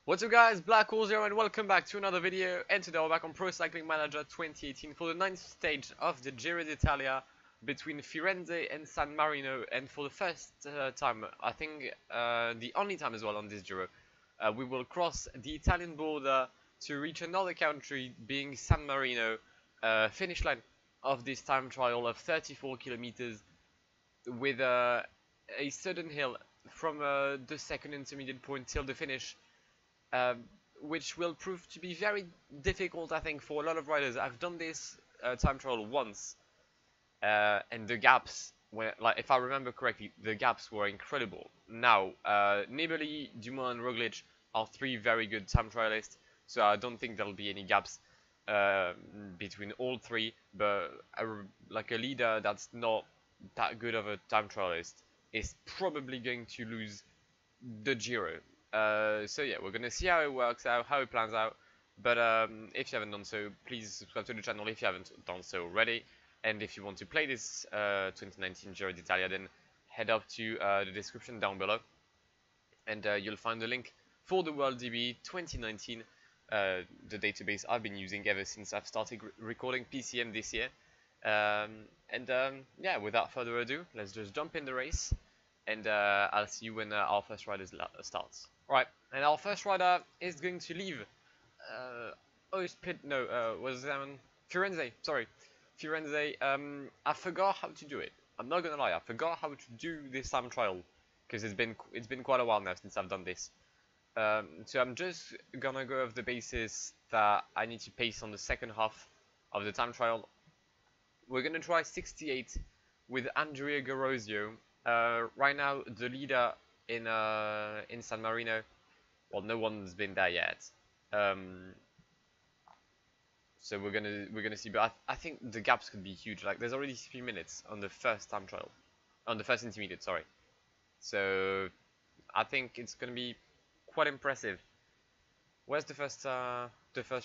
What's up guys, Blackwar here and welcome back to another video, and today we're back on Pro Cycling Manager 2018 for the 9th stage of the Giro d'Italia between Firenze and San Marino, and for the first time, I think the only time as well on this Giro, we will cross the Italian border to reach another country, being San Marino, finish line of this time trial of 34 kilometers with a sudden hill from the second intermediate point till the finish. Um, which will prove to be very difficult, I think, for a lot of riders. I've done this time trial once, and the gaps, like if I remember correctly, the gaps were incredible. Now, Nibali, Dumoulin, and Roglic are three very good time trialists, so I don't think there'll be any gaps between all three. But like a leader that's not that good of a time trialist is probably going to lose the Giro. So yeah, we're gonna see how it works out, how it plans out. But if you haven't done so, please subscribe to the channel if you haven't done so already. And if you want to play this 2019 Giro d'Italia, then head up to the description down below, and you'll find the link for the World DB 2019, the database I've been using ever since I've started recording PCM this year. Yeah, without further ado, let's just jump in the race, and I'll see you when our first rider starts. Right, and our first rider is going to leave. Was Firenze? Sorry, Firenze. I forgot how to do it. I'm not gonna lie, I forgot how to do this time trial because it's been quite a while now since I've done this. So I'm just gonna go off the basis that I need to pace on the second half of the time trial. We're gonna try 68 with Andrea Garosio. Right now, the leader in San Marino, well, no one's been there yet. So we're gonna see, but I think the gaps could be huge. Like there's already 3 minutes on the first time trial, on the first intermediate, sorry. So I think it's gonna be quite impressive. Where's the first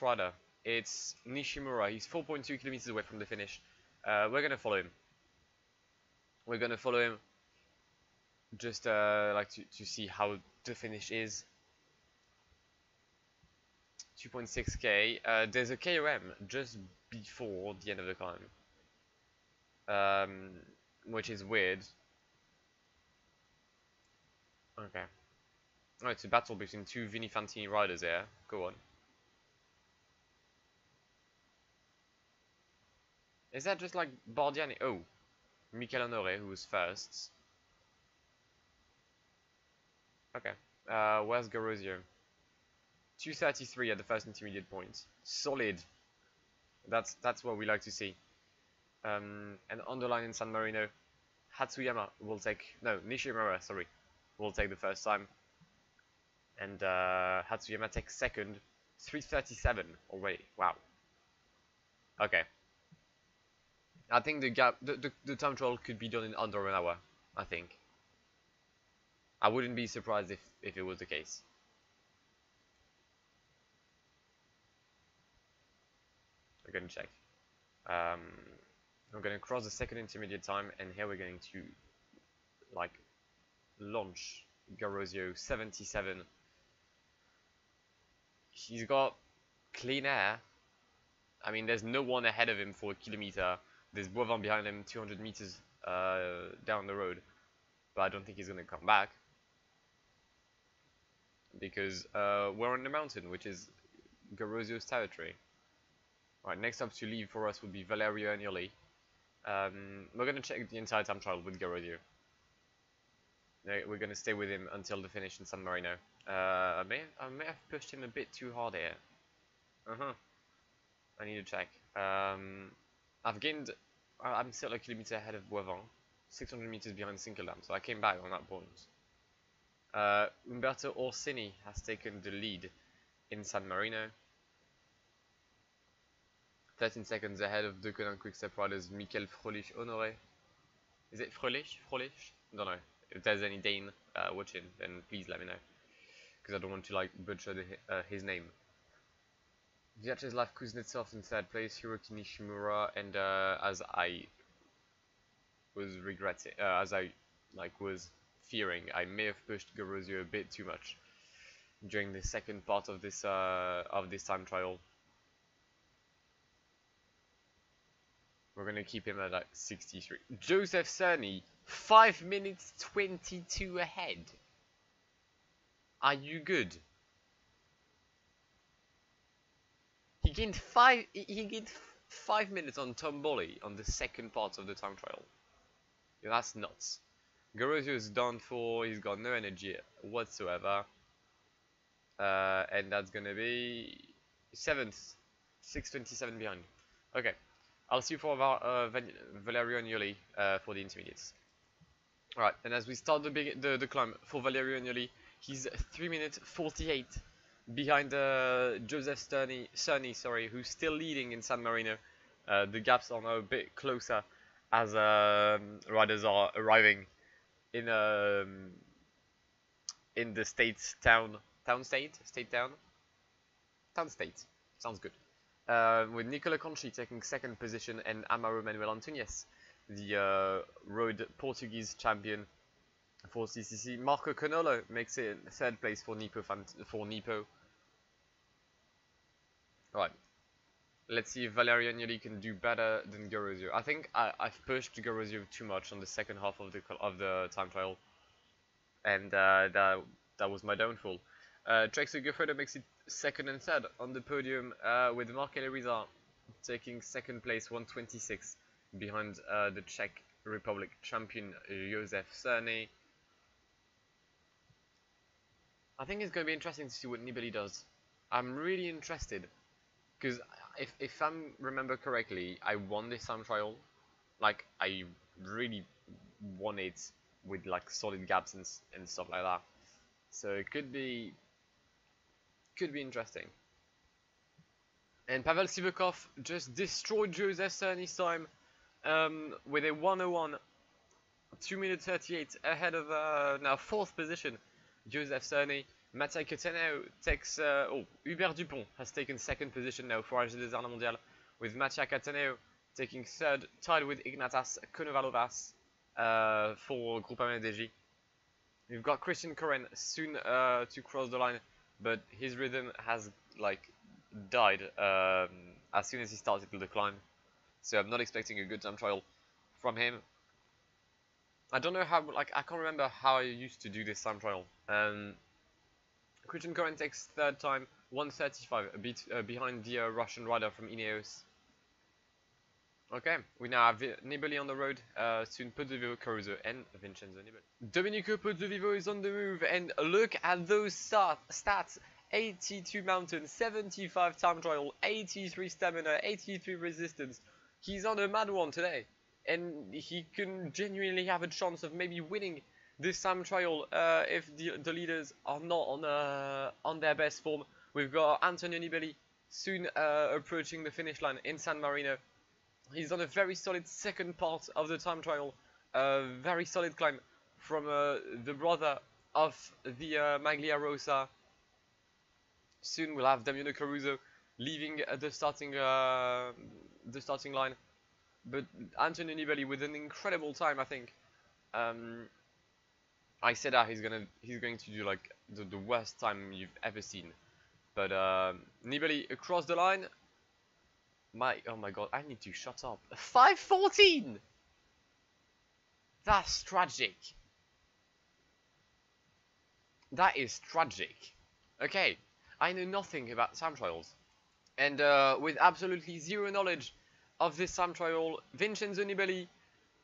rider? It's Nishimura. He's 4.2 kilometers away from the finish. We're gonna follow him. We're gonna follow him. Just like to see how the finish is. 2.6k. There's a KOM just before the end of the climb, which is weird. Okay. Oh, it's a battle between two Vini Fantini riders here. Go on. Is that just like Bardiani? Oh, Mikel Honore, who was first. Okay. Where's Garosio? 2:33 at the first intermediate point. Solid. That's what we like to see. And underline in San Marino, Hatsuyama will take, no, Nishimura, sorry, will take the first time. And Hatsuyama takes second. 3:37 already. Wow. Okay. I think the time trial could be done in under an hour, I think. I wouldn't be surprised if it was the case. We're going to check. We're going to cross the second intermediate time, and here we're going to like launch Garosio 77. He's got clean air. I mean, there's no one ahead of him for a kilometer. There's Boivin behind him 200 meters down the road, but I don't think he's going to come back because we're on the mountain, which is Garosio's territory. Right, next up to leave for us would be Valerio Agnelli. We're going to check the entire time trial with Garosio. We're going to stay with him until the finish in San Marino. I may have pushed him a bit too hard here. I need to check. I've gained, I'm still a kilometer ahead of Boivin, 600 meters behind Sinkeldam, so I came back on that point. Umberto Orsini has taken the lead in San Marino. 13 seconds ahead of the Conan Quickstep riders Mikel Frolich Honore. Is it Frolich? Frolich? Don't know. If there's any Dane watching, then please let me know, because I don't want to like butcher his name. Vyacheslav Kuznetsov in third place, Hiroki Nishimura, and as I was fearing, I may have pushed Garosio a bit too much. during the second part of this time trial. We're gonna keep him at like 63. Joseph Cerny, 5 minutes 22 ahead. Are you good? He gained 5 minutes on Tomboli on the second part of the time trial. Yeah, that's nuts. Garozio is done for. He's got no energy whatsoever. And that's gonna be 7th, 6:27 behind. Okay, I'll see you for Valerio Agnoli for the intermediates. Alright, and as we start the climb for Valerio Agnoli, he's 3 minutes 48 behind Joseph Cerny, sorry, who's still leading in San Marino. The gaps are now a bit closer as riders are arriving in the town state, sounds good. With Nicola Conchi taking second position and Amaro Manuel Antunes, the road Portuguese champion for CCC. Marco Canolo makes it third place for Nipo. Alright, let's see if Valerio Agnoli can do better than Garozio. I think I've pushed Garozio too much on the second half of the time trial, and that was my downfall. Trexo Goffredo makes it second and third on the podium, with Marc Eleriza taking second place, 126, behind the Czech Republic champion Josef Cerny. I think it's going to be interesting to see what Nibali does. I'm really interested, because if I remember correctly, I won this time trial. Like, I really won it with like solid gaps and stuff like that. So it could be interesting. And Pavel Sivakov just destroyed Joseph Cerny's time with a 1:01, 2 minutes 38 ahead of now 4th position Joseph Cerny. Mattia Cataneo takes Hubert Dupont has taken second position now for AG des Arts Mondial, with Mattia Cataneo taking third, tied with Ignatas Konovalovas for Groupama DG. We've got Christian Koren soon to cross the line, but his rhythm has like died as soon as he started the climb, so I'm not expecting a good time trial from him. I don't know how, like, I can't remember how I used to do this time trial. Christian Koren takes third time, 1:35, a bit behind the Russian rider from Ineos. Okay, we now have Nibali on the road, soon Pozzovivo, Caruso, and Vincenzo Nibali. Domenico Pozzovivo is on the move, and look at those stats. 82 mountain, 75 time trial, 83 stamina, 83 resistance. He's on a mad one today, and he can genuinely have a chance of maybe winning this time trial if the leaders are not on their best form. We've got Antonio Nibali soon approaching the finish line in San Marino. He's on a very solid second part of the time trial, very solid climb from the brother of the Maglia Rosa. Soon we'll have Damiano Caruso leaving the starting line, but Antonio Nibali with an incredible time, I think. I said that he's going to do like the worst time you've ever seen, but Nibali across the line. Oh my god, I need to shut up. 5:14. That's tragic. That is tragic. Okay, I know nothing about time trials, and with absolutely zero knowledge of this time trial, Vincenzo Nibali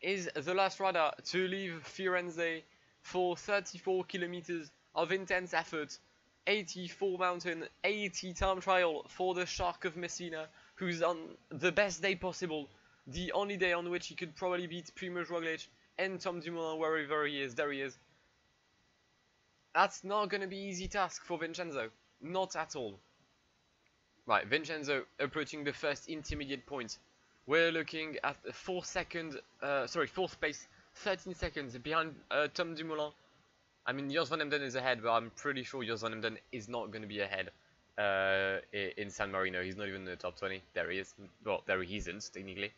is the last rider to leave Firenze for 34 kilometers of intense effort, 84 mountain, 80 time trial for the Shark of Messina, who's on the best day possible, the only day on which he could probably beat Primož Roglič and Tom Dumoulin wherever he is. There he is. That's not going to be an easy task for Vincenzo. Not at all. Right, Vincenzo approaching the first intermediate point. We're looking at fourth place, 13 seconds behind Tom Dumoulin. I mean, Jos van Emden is ahead, but I'm pretty sure Jos van Emden is not going to be ahead in San Marino. He's not even in the top 20. There he is. Well, there he isn't, technically.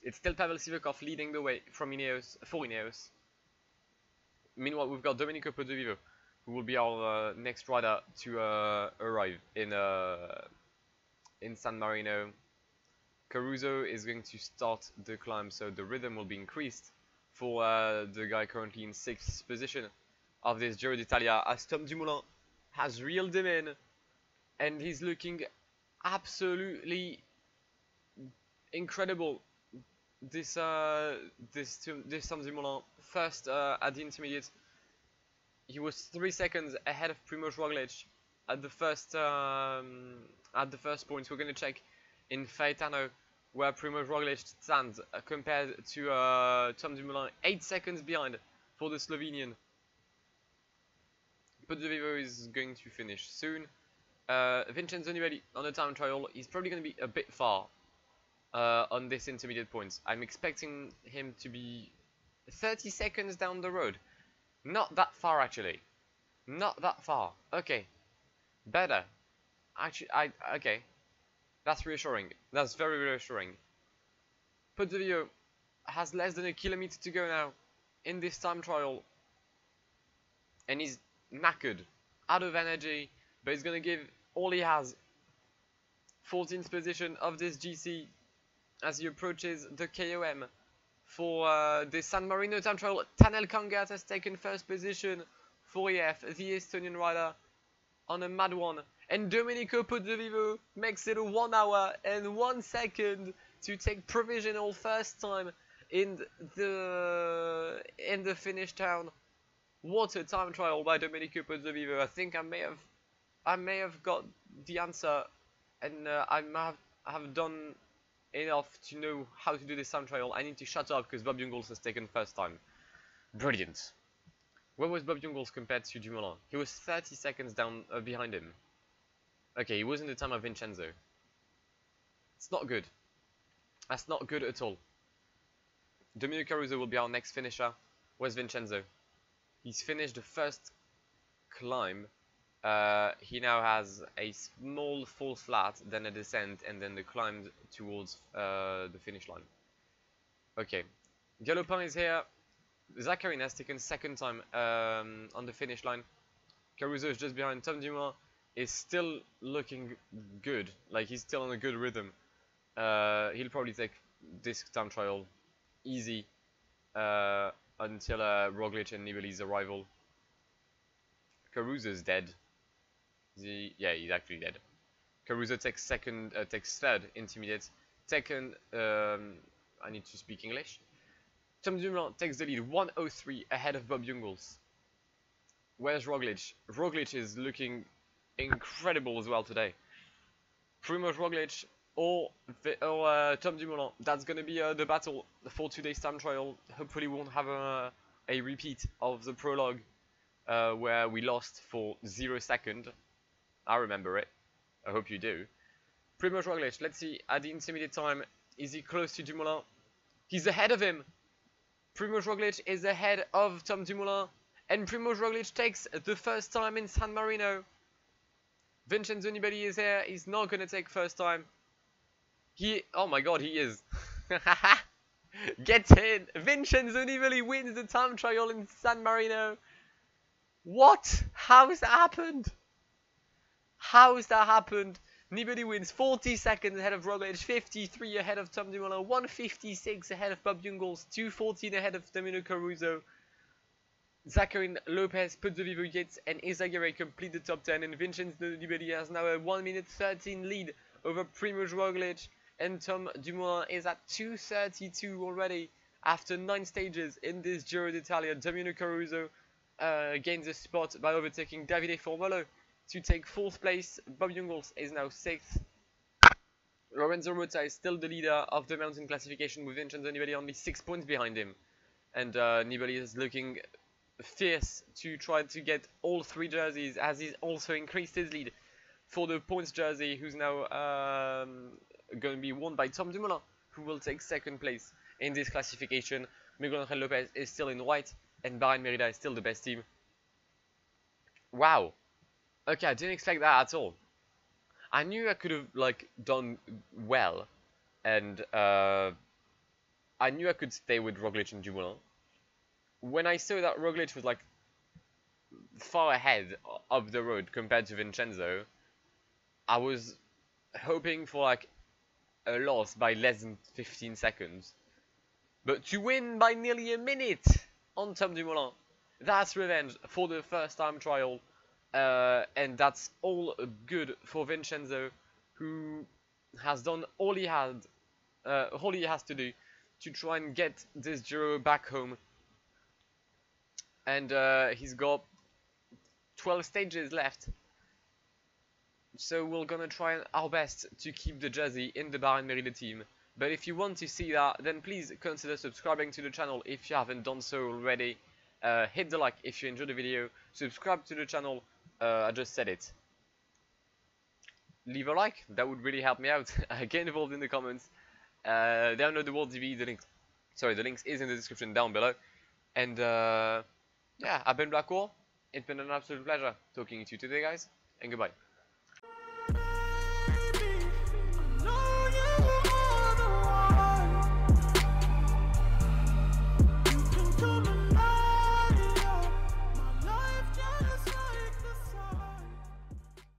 It's still Pavel Sivakov leading the way from Ineos, for Ineos. Meanwhile, we've got Domenico Pozzovivo who will be our next rider to arrive in San Marino. Caruso is going to start the climb, so the rhythm will be increased for the guy currently in 6th position of this Giro d'Italia, as Tom Dumoulin has reeled him in, and he's looking absolutely incredible. This Tom Dumoulin, first at the intermediate, he was 3 seconds ahead of Primož Roglic at the first point. We're going to check in Faetano where Primož Roglic stands compared to Tom Dumoulin, 8 seconds behind for the Slovenian. But the Vivo is going to finish soon. Vincenzo Nibali on the time trial, he's probably going to be a bit far on this intermediate point. I'm expecting him to be 30 seconds down the road. Not that far, actually. Not that far. Okay. Better. Actually, okay. That's reassuring. That's very reassuring. Podvio has less than a kilometer to go now in this time trial. And he's knackered, out of energy, but he's going to give all he has. 14th position of this GC as he approaches the KOM for the San Marino time trial. Tanel Kangat has taken first position for EF, the Estonian rider, on a mad one. And Domenico Pozzovivo makes it 1 hour and 1 second to take provisional first time in the finish town. What a time trial by Domenico Pozzovivo. I think I may have got the answer, and I have done enough to know how to do this time trial. I need to shut up because Bob Jungels has taken first time. Brilliant. Where was Bob Jungels compared to Dumoulin? He was 30 seconds down behind him. Okay, he was in the time of Vincenzo. It's not good. That's not good at all. Domenico Caruso will be our next finisher. Where's Vincenzo? He's finished the first climb. He now has a small fall flat, then a descent, and then the climb towards the finish line. Okay, Galopin is here. Zaccarin has taken second time on the finish line. Caruso is just behind. Tom Dumoulin is still looking good, like he's still on a good rhythm. He'll probably take this time trial easy until Roglic and Nibali's arrival. Caruso's dead. Yeah, he's actually dead. Caruso takes third intermediate. Second, I need to speak English. Tom Dumoulin takes the lead, 1:03 ahead of Bob Jungels. Where's Roglic? Roglic is looking incredible as well today. Primož Roglic or Tom Dumoulin. That's gonna be the battle for today's time trial. Hopefully, we won't have a repeat of the prologue where we lost for 0 seconds. I remember it. I hope you do. Primož Roglic. Let's see at the intermediate time. Is he close to Dumoulin? He's ahead of him. Primož Roglic is ahead of Tom Dumoulin, and Primož Roglic takes the first time in San Marino. Vincenzo Nibali is here. He's not going to take first time. Oh my god, he is. Get in. Vincenzo Nibali wins the time trial in San Marino. What? How has that happened? How has that happened? Nibali wins 40 seconds ahead of Roglic, 53 ahead of Tom Dumoulin, 156 ahead of Bob Jungels, 214 ahead of Domenico Caruso. Zaccarin, Lopez, Pozzovivo, Yates, and Izagirre complete the top 10, and Vincenzo Nibali has now a 1 minute 13 lead over Primož Roglic, and Tom Dumoulin is at 2:32 already after 9 stages in this Giro d'Italia. Domenico Caruso gains a spot by overtaking Davide Formolo to take 4th place. Bob Jungels is now 6th. Lorenzo Rota is still the leader of the mountain classification with Vincenzo Nibali only 6 points behind him. And Nibali is looking fierce to try to get all 3 jerseys, as he's also increased his lead for the points jersey, who's now going to be won by Tom Dumoulin, who will take 2nd place in this classification. Miguel Angel Lopez is still in white, and Bahrain Merida is still the best team. Wow. Okay, I didn't expect that at all. I knew I could have done well, and I knew I could stay with Roglic and Dumoulin. When I saw that Roglic was far ahead of the road compared to Vincenzo. I was hoping for like a loss by less than 15 seconds. But to win by nearly a minute on Tom Dumoulin, that's revenge for the first time trial. And that's all good for Vincenzo, who has done all he has to do to try and get this Giro back home. And he's got 12 stages left. So we're gonna try our best to keep the jersey in the Bahrain Merida team. But if you want to see that, then please consider subscribing to the channel if you haven't done so already. Hit the like if you enjoyed the video. Subscribe to the channel. I just said it. Leave a like, that would really help me out. Get involved in the comments. Download the World TV. The links is in the description down below. And yeah, I've been Blackwar. It's been an absolute pleasure talking to you today, guys. And goodbye.